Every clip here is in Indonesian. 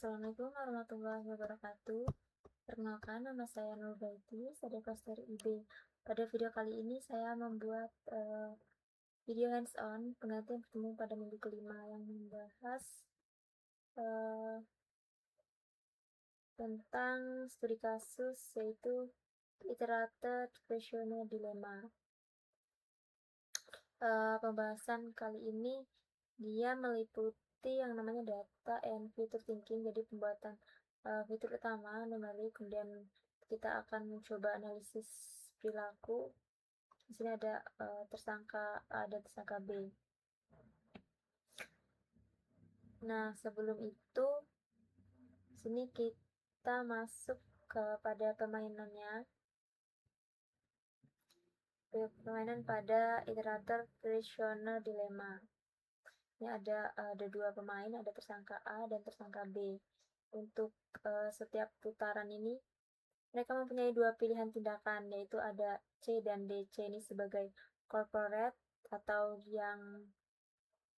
Assalamualaikum warahmatullahi wabarakatuh. Perkenalkan, nama saya Nurbaiti, saya kelas dari IB. Pada video kali ini saya membuat video hands-on pengertian bertemu pada minggu kelima yang membahas tentang studi kasus, yaitu iterated questionnaire dilemma. Pembahasan kali ini dia meliputi yang namanya data and future thinking, jadi pembuatan fitur utama numerik, kemudian kita akan mencoba analisis perilaku. Di sini ada tersangka A dan tersangka B. Nah, sebelum itu sini kita masuk kepada permainannya. Permainan pada iterator questionnaire dilemma. Ini ada dua pemain, ada tersangka A dan tersangka B. Untuk setiap putaran ini mereka mempunyai dua pilihan tindakan, yaitu ada C dan D. C ini sebagai corporate atau yang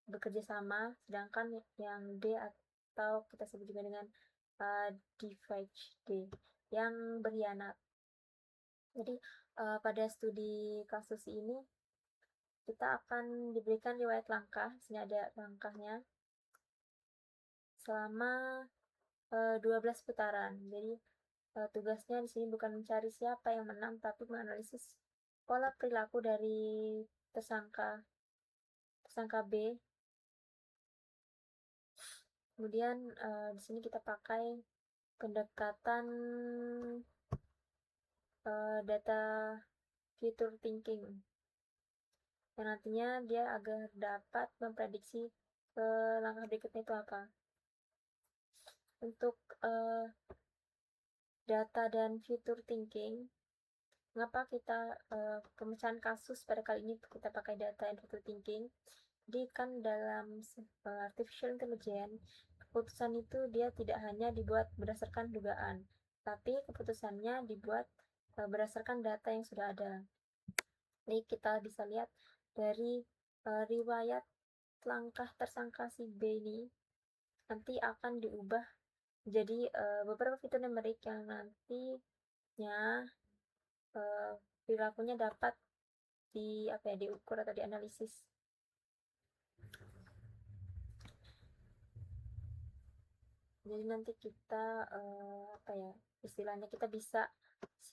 bekerja sama, sedangkan yang D atau kita sebut juga dengan divide D, yang berkhianat. Jadi pada studi kasus ini kita akan diberikan riwayat langkah. Di sini ada langkahnya selama 12 putaran. Jadi tugasnya di sini bukan mencari siapa yang menang, tapi menganalisis pola perilaku dari tersangka B. Kemudian di sini kita pakai pendekatan data future thinking, yang nantinya dia agar dapat memprediksi langkah berikutnya itu apa. Untuk data dan future thinking, mengapa kita pemecahan kasus pada kali ini kita pakai data and future thinking? Jadi kan dalam artificial intelligence, keputusan itu dia tidak hanya dibuat berdasarkan dugaan, tapi keputusannya dibuat berdasarkan data yang sudah ada. Jadi kita bisa lihat dari riwayat langkah tersangka si B ini nanti akan diubah jadi beberapa fitur numerik yang nantinya perilakunya dapat diukur atau dianalisis. Jadi nanti kita istilahnya kita bisa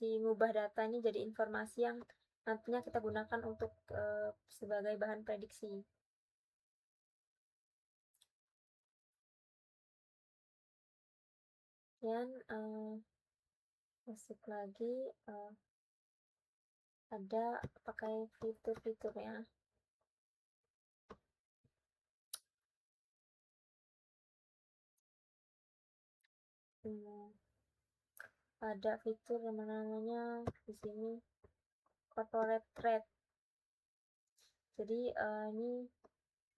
ngubah data ini jadi informasi yang nantinya kita gunakan untuk sebagai bahan prediksi. Dan masuk lagi ada pakai fitur-fiturnya. Ada fitur yang namanya di sini corporate thread. Jadi ini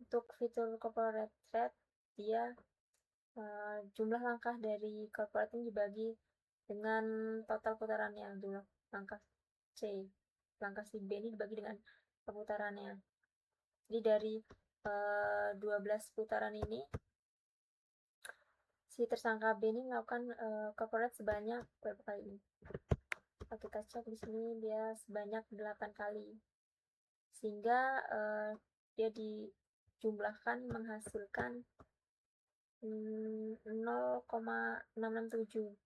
untuk fitur corporate thread, dia jumlah langkah dari corporate ini dibagi dengan total putarannya. Jumlah langkah langkah si B ini dibagi dengan putarannya. Jadi dari 12 putaran ini si tersangka B ini melakukan corporate sebanyak berapa kali? Kita cek di sini dia sebanyak 8 kali. Sehingga dia dijumlahkan menghasilkan 0,667,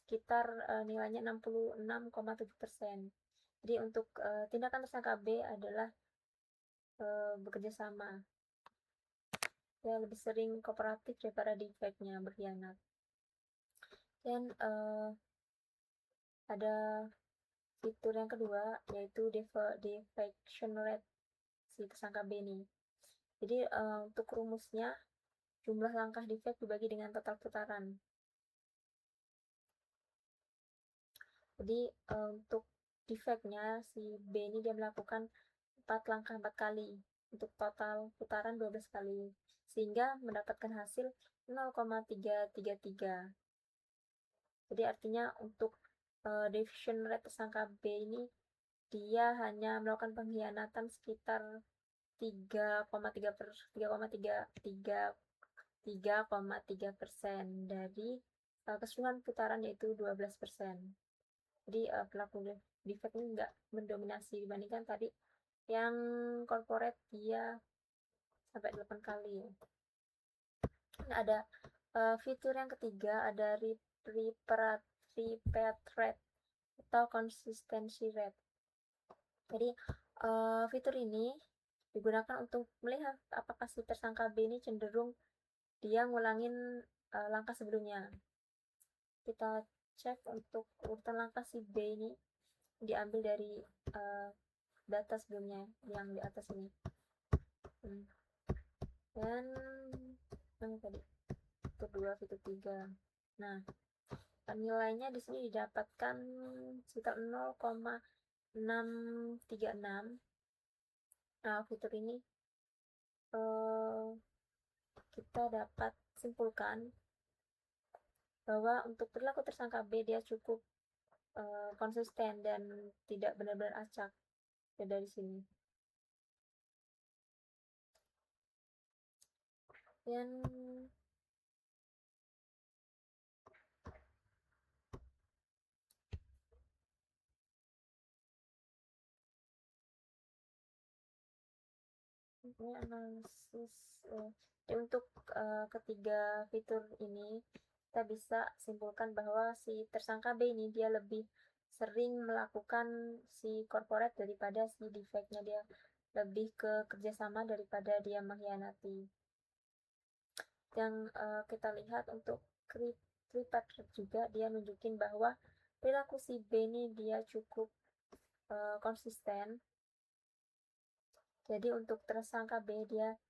sekitar nilainya 66,7%. Jadi untuk tindakan tersangka B adalah bekerja sama. Dia lebih sering kooperatif daripada defect-nya berkhianat. Dan ada fitur yang kedua, yaitu defection rate si tersangka B ini. Jadi untuk rumusnya, jumlah langkah defect dibagi dengan total putaran. Jadi untuk defect-nya si B ini dia melakukan 4 langkah 4 kali untuk total putaran 12 kali, sehingga mendapatkan hasil 0,333. Jadi artinya untuk deviation rate tersangka B ini dia hanya melakukan pengkhianatan sekitar 3,33 3,3% dari keseluruhan putaran, yaitu 12%. Jadi pelaku defect ini nggak mendominasi dibandingkan tadi yang corporate, dia sampai 8 kali. Nah, ada fitur yang ketiga, ada repeat rate atau consistency rate. Jadi fitur ini digunakan untuk melihat apakah si tersangka B ini cenderung dia ngulangin langkah sebelumnya. Kita cek untuk urutan langkah si B ini diambil dari data sebelumnya yang di atas ini. Dan yang tadi fitur 2, fitur 3. Nah, nilainya di sini didapatkan sekitar 0,636. Nah, fitur ini kita dapat simpulkan bahwa untuk perilaku tersangka B dia cukup konsisten dan tidak benar-benar acak. Ya, dari sini. Dan ini analisis untuk ketiga fitur ini kita bisa simpulkan bahwa si tersangka B ini dia lebih sering melakukan si corporate daripada si defect-nya. Dia lebih ke kerjasama daripada dia mengkhianati. Yang kita lihat untuk repeat juga, dia nunjukin bahwa perilaku si B ini dia cukup konsisten. Jadi untuk tersangka B dia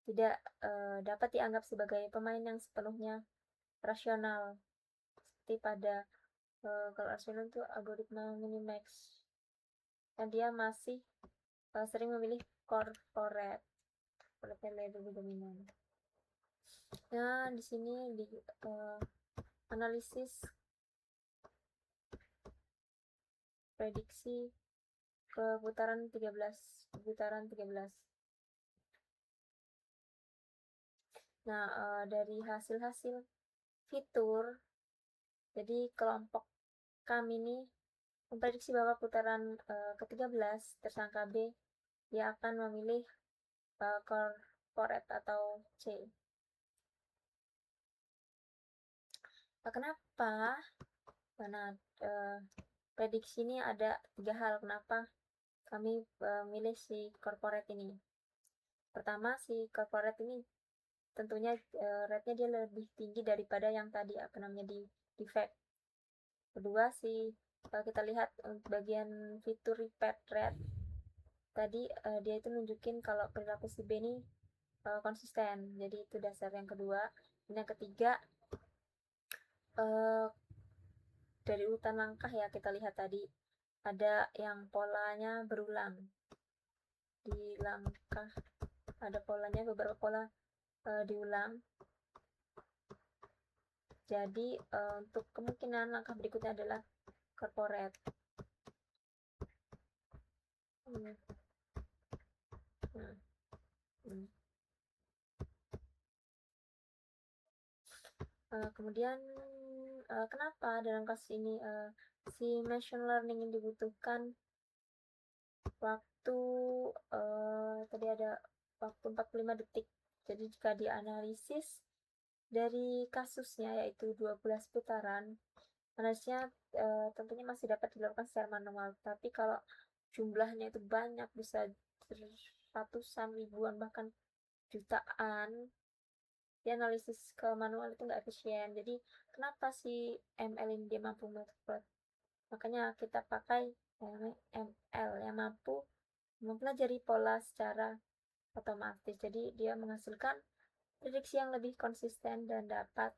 tidak dapat dianggap sebagai pemain yang sepenuhnya rasional, seperti pada kalau rasional itu algoritma Minimax, dan dia masih sering memilih corporate lebih dominan. Nah, di sini di analisis prediksi ke putaran 13. Nah, dari hasil-hasil fitur, jadi kelompok kami ini memprediksi bahwa putaran ke-13 tersangka B dia akan memilih corporate atau C. Kenapa? Karena prediksi ini ada 3 hal kenapa kami memilih si corporate ini. Pertama, si corporate ini tentunya rate-nya dia lebih tinggi daripada yang tadi di defect. Kedua, kalau kita lihat bagian fitur repeat rate tadi, dia itu nunjukin kalau perilaku si B ini konsisten. Jadi itu dasar yang kedua. Dan yang ketiga, dari urutan langkah ya, kita lihat tadi ada yang polanya berulang. Di langkah ada polanya, beberapa pola diulang. Jadi untuk kemungkinan langkah berikutnya adalah corporate. Kemudian kenapa dalam kasus ini si machine learning ini dibutuhkan waktu tadi ada waktu 45 detik. Jadi jika dianalisis dari kasusnya yaitu 12 putaran, analisisnya tentunya masih dapat dilakukan secara manual. Tapi kalau jumlahnya itu banyak, bisa ratusan, ribuan, bahkan jutaan, dianalisis ke manual itu nggak efisien. Jadi kenapa si ML ini dia mampu melakukan? Makanya kita pakai ML yang mampu mempelajari pola secara otomatis. Jadi dia menghasilkan prediksi yang lebih konsisten dan dapat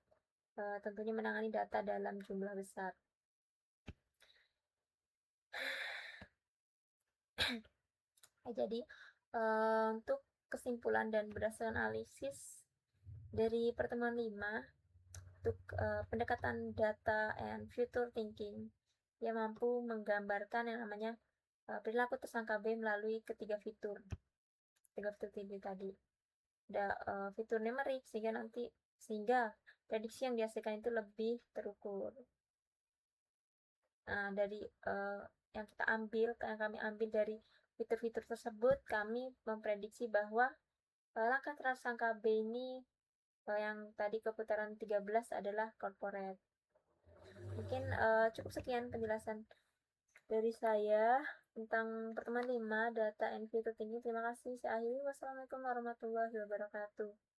tentunya menangani data dalam jumlah besar. Jadi untuk kesimpulan dan berdasarkan analisis dari pertemuan 5, untuk pendekatan data and future thinking, dia mampu menggambarkan yang namanya perilaku tersangka B melalui ketiga fitur tadi. ada fitur numeric sehingga prediksi yang dihasilkan itu lebih terukur. Nah, dari yang kami ambil dari fitur-fitur tersebut, kami memprediksi bahwa langkah tersangka B ini yang tadi ke putaran 13 adalah corporate. Mungkin cukup sekian penjelasan dari saya tentang pertemuan 5 data and filter thinking. Terima kasih. Saya akhiri. Wassalamualaikum warahmatullahi wabarakatuh.